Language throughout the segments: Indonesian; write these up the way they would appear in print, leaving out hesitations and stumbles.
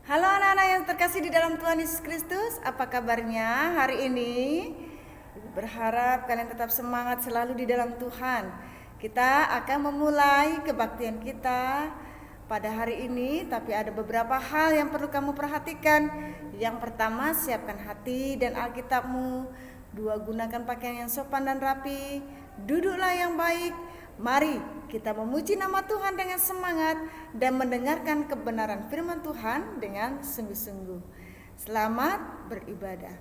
Halo anak-anak yang terkasih di dalam Tuhan Yesus Kristus, apa kabarnya hari ini? Berharap kalian tetap semangat selalu di dalam Tuhan. Kita akan memulai kebaktian kita pada hari ini, tapi ada beberapa hal yang perlu kamu perhatikan. Yang pertama, siapkan hati dan Alkitabmu. Dua, gunakan pakaian yang sopan dan rapi. Duduklah yang baik. Mari kita memuji nama Tuhan dengan semangat dan mendengarkan kebenaran firman Tuhan dengan sungguh-sungguh. Selamat beribadah.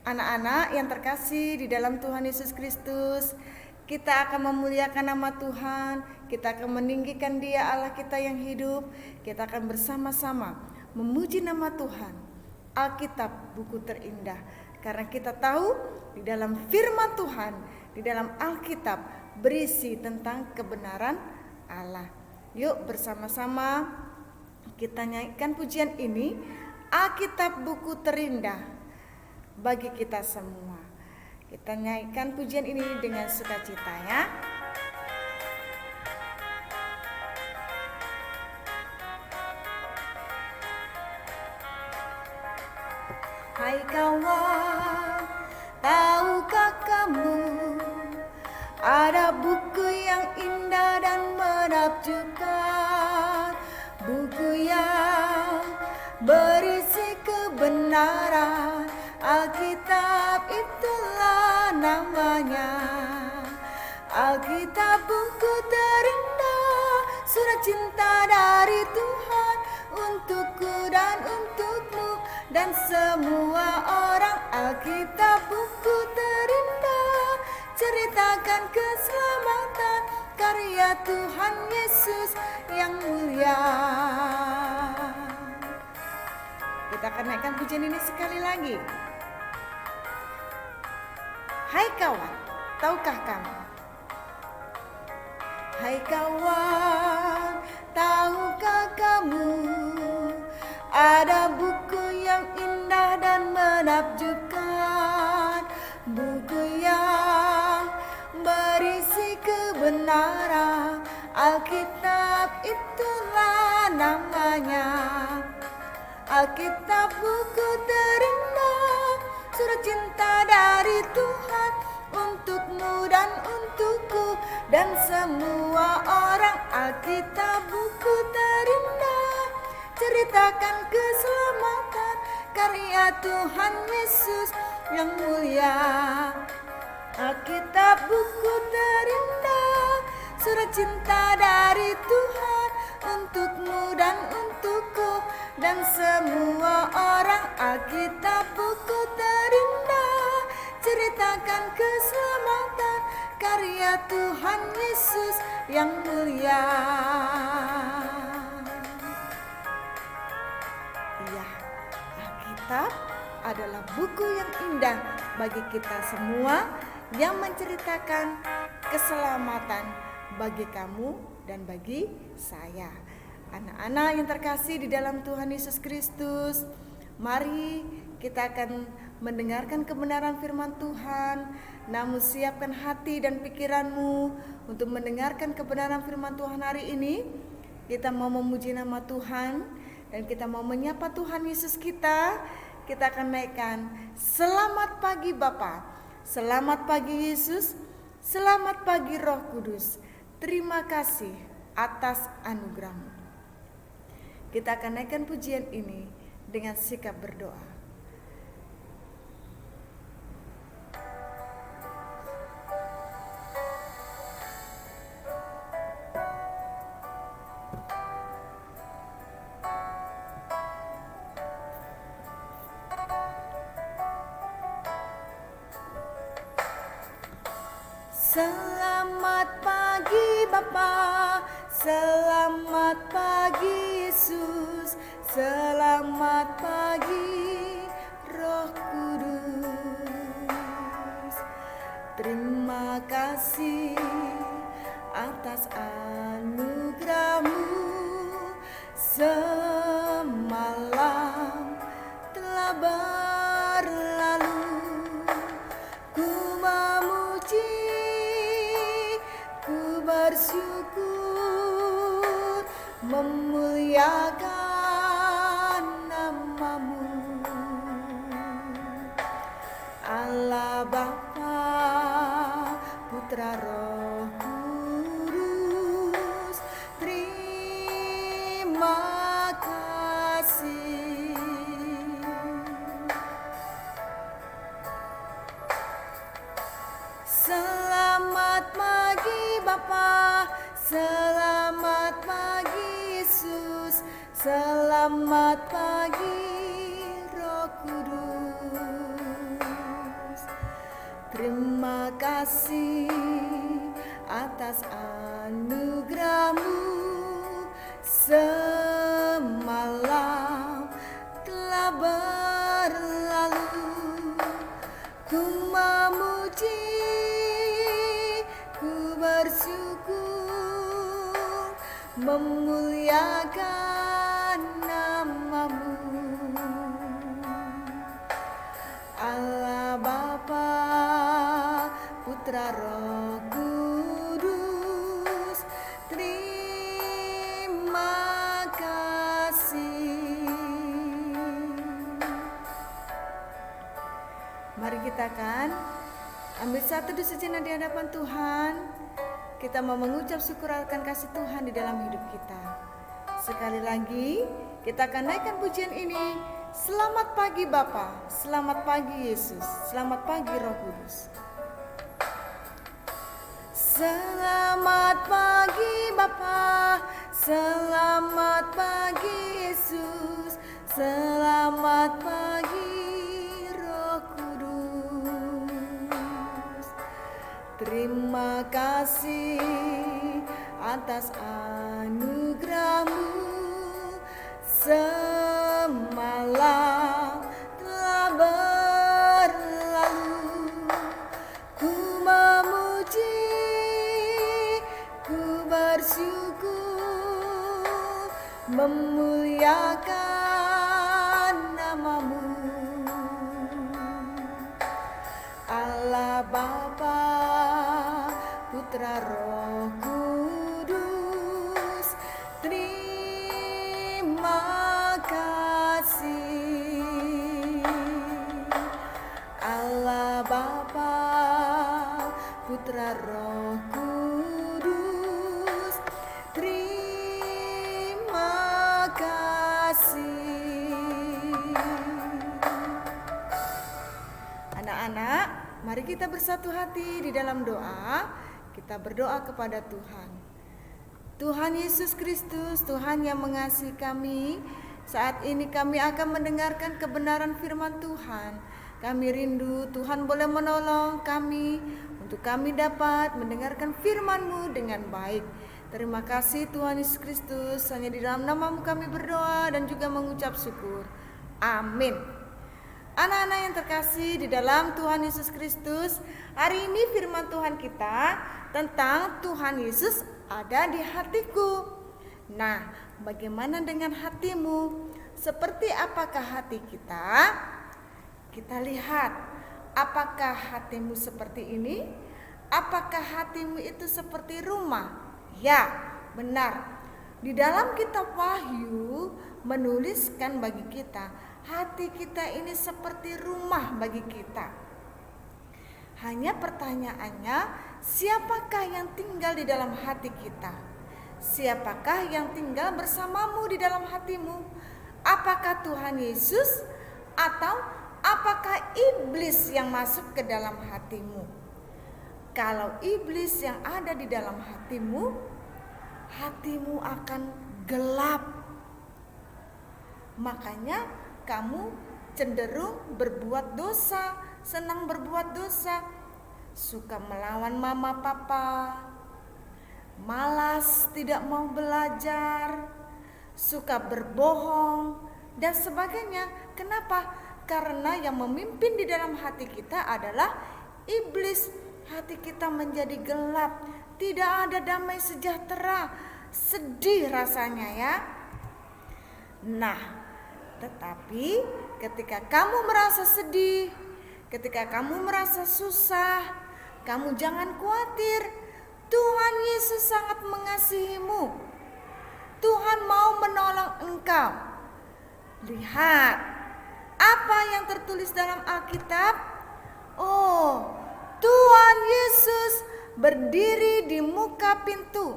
Anak-anak yang terkasih di dalam Tuhan Yesus Kristus, kita akan memuliakan nama Tuhan, kita akan meninggikan Dia Allah kita yang hidup, kita akan bersama-sama memuji nama Tuhan. Alkitab buku terindah, karena kita tahu di dalam firman Tuhan, di dalam Alkitab berisi tentang kebenaran Allah. Yuk bersama-sama kita nyanyikan pujian ini, Alkitab buku terindah bagi kita semua. Kita nyanyikan pujian ini dengan sukacita ya. Hai kawan, tahukah kamu ada buku yang indah dan menakjubkan, buku yang berisi kebenaran. Alkitab itulah namanya. Alkitab buku terindah, surat cinta dari Tuhan untukku dan untukmu dan semua orang. Alkitab buku terindah, ceritakan keselamatan karya Tuhan Yesus yang mulia. Kita akan naikkan pujian ini sekali lagi. Hai kawan, tahukah kamu? Hai kawan, tahukah kamu ada buku yang indah dan menakjubkan, buku yang berisi kebenaran. Alkitab itulah namanya. Alkitab buku terindah, surat cinta dari Tuhan untukmu dan untukku dan semua orang. Alkitab buku terindah, ceritakan keselamatan karya Tuhan Yesus yang mulia. Alkitab buku terindah, surat cinta dari Tuhan untukmu dan untukku dan semua orang. Alkitab buku terindah, ceritakan keselamatan karya Tuhan Yesus yang mulia. Iya, Alkitab adalah buku yang indah bagi kita semua, yang menceritakan keselamatan bagi kamu dan bagi saya. Anak-anak yang terkasih di dalam Tuhan Yesus Kristus, mari kita akan mendengarkan kebenaran firman Tuhan. Namun siapkan hati dan pikiranmu untuk mendengarkan kebenaran firman Tuhan hari ini. Kita mau memuji nama Tuhan dan kita mau menyapa Tuhan Yesus kita. Kita akan naikkan selamat pagi Bapa, selamat pagi Yesus, selamat pagi Roh Kudus. Terima kasih atas anugerah-Mu. Kita akan naikkan pujian ini dengan sikap berdoa. Selamat pagi Bapa, selamat pagi Yesus, selamat pagi Roh Kudus. Terima kasih atas anugerah-Mu. Semalam telah berlalu, ku memuji, ku bersyukur, memuliakan Selamat pagi Yesus, selamat pagi Roh Kudus. Terima kasih atas anugerah-Mu, semalam telah berlalu. Ku memuji, ku bersyukur, memuliakan nama-Mu. Allah Bapa, Putra, Roh Kudus, terima kasih. Mari kita akan ambil satu teduh sejenak di hadapan Tuhan. Kita mau mengucap syukur akan kasih Tuhan di dalam hidup kita. Sekali lagi kita akan naikkan pujian ini. Selamat pagi Bapa, selamat pagi Yesus, selamat pagi Roh Kudus. Selamat pagi Bapa, selamat pagi Yesus, selamat pagi Roh Kudus. Terima kasih atas anugerah-Mu, semalam telah berlalu. Ku memuji, ku bersyukur, memuliakan nama-Mu. Allah Bapa, Putra, Roh Kudus, terima kasih. Allah Bapa, Putra, Roh Kudus, terima kasih. Anak-anak, mari kita bersatu hati di dalam doa. Kita berdoa kepada Tuhan. Tuhan Yesus Kristus, Tuhan yang mengasihi kami, saat ini kami akan mendengarkan kebenaran firman Tuhan. Kami rindu Tuhan boleh menolong kami untuk kami dapat mendengarkan firman-Mu dengan baik. Terima kasih Tuhan Yesus Kristus, hanya di dalam nama-Mu kami berdoa dan juga mengucap syukur. Amin. Anak-anak yang terkasih di dalam Tuhan Yesus Kristus, hari ini firman Tuhan kita tentang Tuhan Yesus ada di hatiku. Nah, bagaimana dengan hatimu? Seperti apakah hati kita? Kita lihat, apakah hatimu seperti ini? Apakah hatimu itu seperti rumah? Ya, benar. Di dalam kitab Wahyu menuliskan bagi kita, hati kita ini seperti rumah bagi kita. Hanya pertanyaannya, siapakah yang tinggal di dalam hati kita? Siapakah yang tinggal bersamamu di dalam hatimu? Apakah Tuhan Yesus atau apakah iblis yang masuk ke dalam hatimu? Kalau iblis yang ada di dalam hatimu, hatimu akan gelap. Makanya kamu cenderung berbuat dosa, senang berbuat dosa, suka melawan mama papa, malas tidak mau belajar, suka berbohong dan sebagainya. Kenapa? Karena yang memimpin di dalam hati kita adalah iblis. Hati kita menjadi gelap, tidak ada damai sejahtera, sedih rasanya ya. Nah, tetapi ketika kamu merasa sedih, ketika kamu merasa susah, kamu jangan khawatir. Tuhan Yesus sangat mengasihimu. Tuhan mau menolong engkau. Lihat, apa yang tertulis dalam Alkitab? Oh, Tuhan Yesus berdiri di muka pintu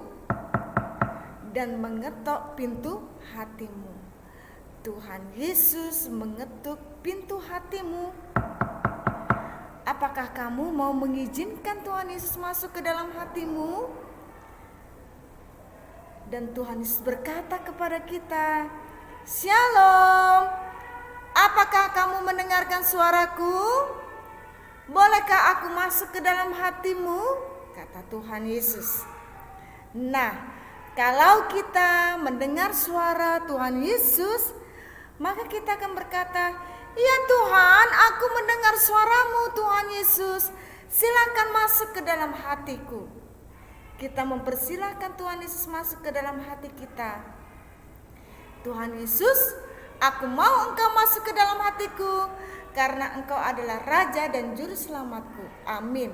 dan mengetok pintu hatimu. Tuhan Yesus mengetuk pintu hatimu. Apakah kamu mau mengizinkan Tuhan Yesus masuk ke dalam hatimu? Dan Tuhan Yesus berkata kepada kita, "Shalom, apakah kamu mendengarkan suaraku? Bolehkah aku masuk ke dalam hatimu?" Kata Tuhan Yesus. Nah, kalau kita mendengar suara Tuhan Yesus, maka kita akan berkata, "Ya Tuhan, aku mendengar suaramu Tuhan Yesus. Silakan masuk ke dalam hatiku." Kita mempersilahkan Tuhan Yesus masuk ke dalam hati kita. "Tuhan Yesus, aku mau Engkau masuk ke dalam hatiku, karena Engkau adalah Raja dan Juru Selamatku." Amin.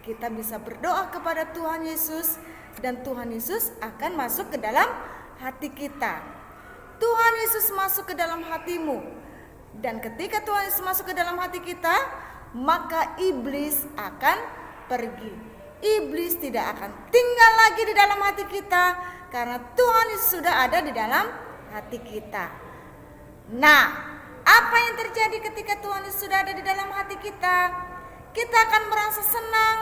Kita bisa berdoa kepada Tuhan Yesus, dan Tuhan Yesus akan masuk ke dalam hati kita. Tuhan Yesus masuk ke dalam hatimu. Dan ketika Tuhan Yesus masuk ke dalam hati kita, maka iblis akan pergi. Iblis tidak akan tinggal lagi di dalam hati kita, karena Tuhan Yesus sudah ada di dalam hati kita. Nah, apa yang terjadi ketika Tuhan Yesus sudah ada di dalam hati kita? Kita akan merasa senang,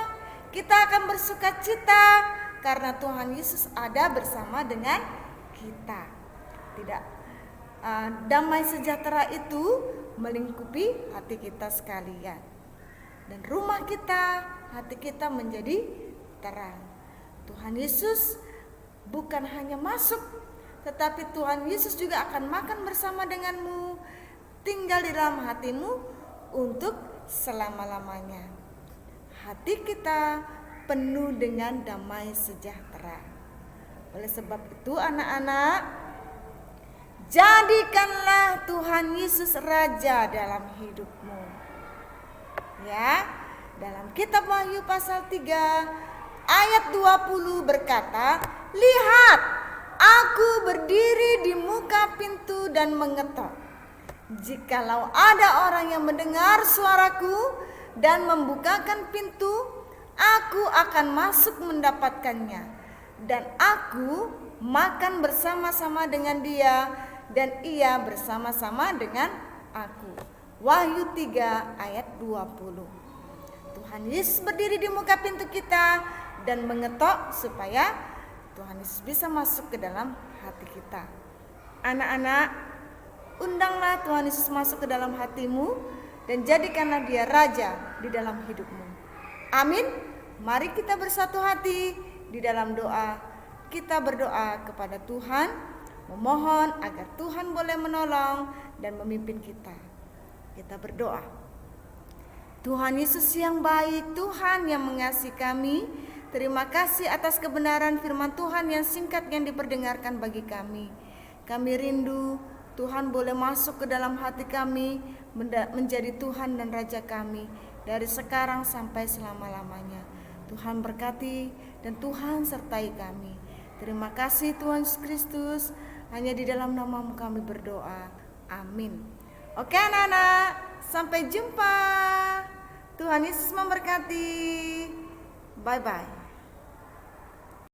kita akan bersuka cita, karena Tuhan Yesus ada bersama dengan kita. Tidak damai sejahtera itu melingkupi hati kita sekalian, dan rumah kita, hati kita menjadi terang. Tuhan Yesus bukan hanya masuk, tetapi Tuhan Yesus juga akan makan bersama denganmu, tinggal di dalam hatimu untuk selama-lamanya. Hati kita penuh dengan damai sejahtera. Oleh sebab itu, anak-anak, jadikanlah Tuhan Yesus Raja dalam hidupmu. Ya, dalam kitab Wahyu pasal 3 ayat 20 berkata, "Lihat, aku berdiri di muka pintu dan mengetok. Jikalau ada orang yang mendengar suaraku dan membukakan pintu, aku akan masuk mendapatkannya, dan aku makan bersama-sama dengan dia, dan ia bersama-sama dengan aku." Wahyu 3 ayat 20. Tuhan Yesus berdiri di muka pintu kita dan mengetok supaya Tuhan Yesus bisa masuk ke dalam hati kita. Anak-anak, undanglah Tuhan Yesus masuk ke dalam hatimu dan jadikanlah dia Raja di dalam hidupmu. Amin. Mari kita bersatu hati di dalam doa. Kita berdoa kepada Tuhan, memohon agar Tuhan boleh menolong dan memimpin kita. Kita berdoa. Tuhan Yesus yang baik, Tuhan yang mengasihi kami, terima kasih atas kebenaran firman Tuhan yang singkat yang diperdengarkan bagi kami. Kami rindu Tuhan boleh masuk ke dalam hati kami, menjadi Tuhan dan Raja kami dari sekarang sampai selama-lamanya. Tuhan berkati dan Tuhan sertai kami. Terima kasih Tuhan Yesus Kristus. Hanya di dalam nama-Mu kami berdoa. Amin. Oke anak-anak, sampai jumpa. Tuhan Yesus memberkati. Bye-bye.